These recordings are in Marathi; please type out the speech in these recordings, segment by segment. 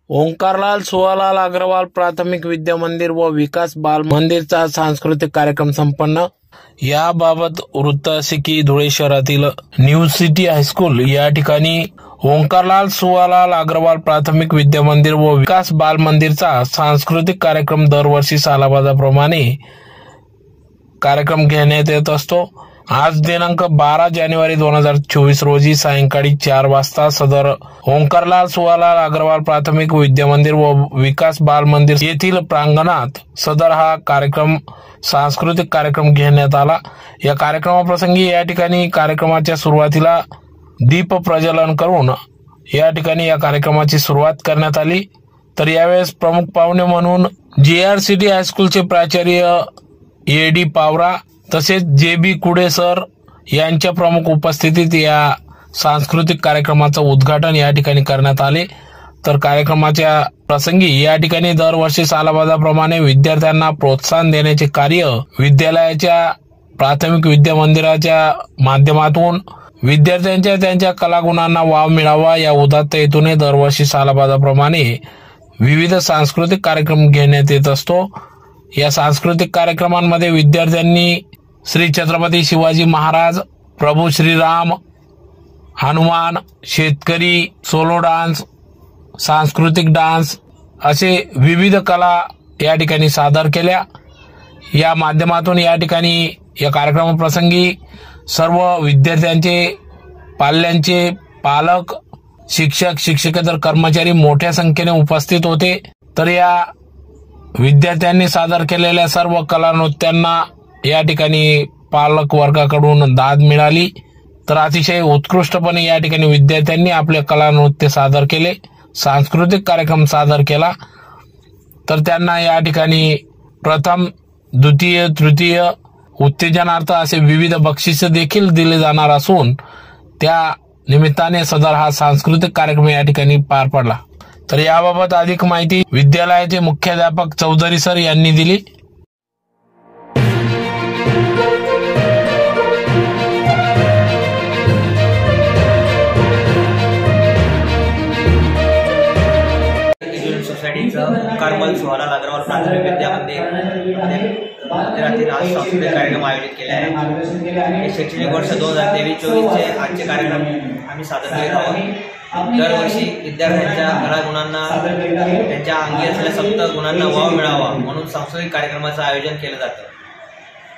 ओंकारलाल सुहालाल अग्रवाल प्राथमिक विद्या मंदिर व विकास बाल मंदिरचा सांस्कृतिक कार्यक्रम संपन्न। याबाबत वृत्त असे की धुळे शहरातील न्यू सिटी हायस्कूल या ठिकाणी ओंकारलाल सुहालाल अग्रवाल प्राथमिक विद्या मंदिर व विकास बाल मंदिरचा सांस्कृतिक कार्यक्रम दरवर्षी सालाबादाप्रमाणे कार्यक्रम घेण्यात येत असतो। आज दिनांक 12 जानेवारी 2024 रोजी सायंकाळी 4 वाजता सदर ओंकारलाल सुहालाल अग्रवाल प्राथमिक विद्या मंदिर व विकास बाल मंदिर येथील प्रांगणात सदर हा कार्यक्रम सांस्कृतिक कार्यक्रम घेण्यात आला। या कार्यक्रमाप्रसंगी या ठिकाणी कार्यक्रमाच्या सुरुवातीला दीप प्रज्वलन करून या ठिकाणी या कार्यक्रमाची सुरुवात करण्यात आली। तर यावेळेस प्रमुख पाहुणे म्हणून JRCT हायस्कूलचे प्राचार्य AD पावरा तसेच JB कुडे सर यांच्या प्रमुख उपस्थितीत या सांस्कृतिक कार्यक्रमाचं उद्घाटन या ठिकाणी करण्यात आले। तर कार्यक्रमाच्या प्रसंगी या ठिकाणी दरवर्षी सालाबादाप्रमाणे विद्यार्थ्यांना प्रोत्साहन देण्याचे कार्य विद्यालयाच्या प्राथमिक विद्या मंदिराच्या माध्यमातून विद्यार्थ्यांच्या त्यांच्या कलागुणांना वाव मिळावा या उदात्त हेतूने दरवर्षी सालाबादाप्रमाणे विविध सांस्कृतिक कार्यक्रम घेण्यात येत असतो। या सांस्कृतिक कार्यक्रमांमध्ये विद्यार्थ्यांनी श्री छत्रपती शिवाजी महाराज, प्रभू श्रीराम, हनुमान, शेतकरी, सोलो डान्स, सांस्कृतिक डान्स असे विविध कला या ठिकाणी सादर केल्या। या माध्यमातून या ठिकाणी या कार्यक्रमाप्रसंगी सर्व विद्यार्थ्यांचे पाल्यांचे पालक, शिक्षक, शिक्षकेतर कर्मचारी मोठ्या संख्येने उपस्थित होते। तर या विद्यार्थ्यांनी सादर केलेल्या सर्व कला नृत्यांना या ठिकाणी पालक वर्गाकडून दाद मिळाली। तर अतिशय उत्कृष्टपणे या ठिकाणी विद्यार्थ्यांनी आपले कला नृत्य सादर केले, सांस्कृतिक कार्यक्रम सादर केला। तर त्यांना या ठिकाणी प्रथम, द्वितीय, तृतीय उत्तेजनार्थ असे विविध बक्षिसे देखील दिले जाणार असून त्या निमित्ताने सदर हा सांस्कृतिक कार्यक्रम या ठिकाणी पार पडला। तर याबाबत अधिक माहिती विद्यालयाचे मुख्याध्यापक चौधरी सर यांनी दिली। सोसायटीचं ओंकारलाल सुहालाल अग्रवाल प्राथमिक विद्या मंदिरातील आज सांस्कृतिक कार्यक्रम आयोजित केले आहे। हे शैक्षणिक वर्ष 2023-24 चे आजचे कार्यक्रम आम्ही सादर करीत आहोत। दरवर्षी विद्यार्थ्यांच्या कलागुणांना, त्यांच्या अंगी असलेल्या सप्त गुणांना वाव मिळावा म्हणून सांस्कृतिक कार्यक्रमाचं आयोजन केलं जातं।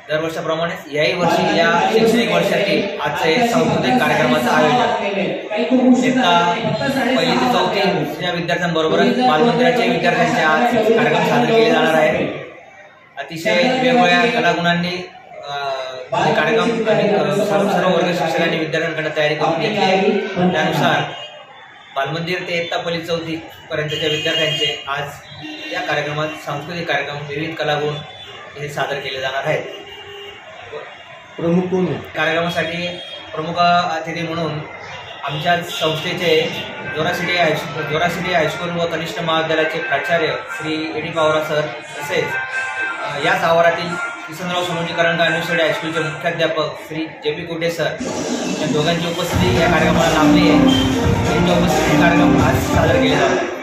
दरवर्षाप्रमाणेच याही वर्षी या शैक्षणिक वर्षातील आजचे सांस्कृतिक कार्यक्रमाचं आयोजन इयत्ता 1ली ते 4थी या विद्यार्थ्यांबरोबरच बालमंदिराच्या विद्यार्थ्यांचे आज कार्यक्रम सादर केले जाणार आहे। अतिशय वेगवेगळ्या कलागुणांनी कार्यक्रम सर्व वर्ग शिक्षकांनी विद्यार्थ्यांकडे तयारी करून घेतली आहे। त्यानुसार बालमंदिर ते इयत्ता 1ली ते 4थी पर्यंतच्या विद्यार्थ्यांचे आज या कार्यक्रमात सांस्कृतिक कार्यक्रम, विविध कलागुण हे सादर केले जाणार आहेत। प्रमुख कोण कार्यक्रमासाठी प्रमुख अतिथी म्हणून आमच्या संस्थेचे जोरासिटी हायस्कूल व कनिष्ठ महाविद्यालयाचे प्राचार्य श्री AD पावरा सर तसेच याच आवारातील किसनराव सोनोजी करंडका यूनिव्हर्सिटी हायस्कूलचे मुख्याध्यापक श्री JB कुडे सर या दोघांची उपस्थिती या कार्यक्रमाला लाभली आहे। त्यांच्या उपस्थितीत कार्यक्रम आज सादर केले जात आहे।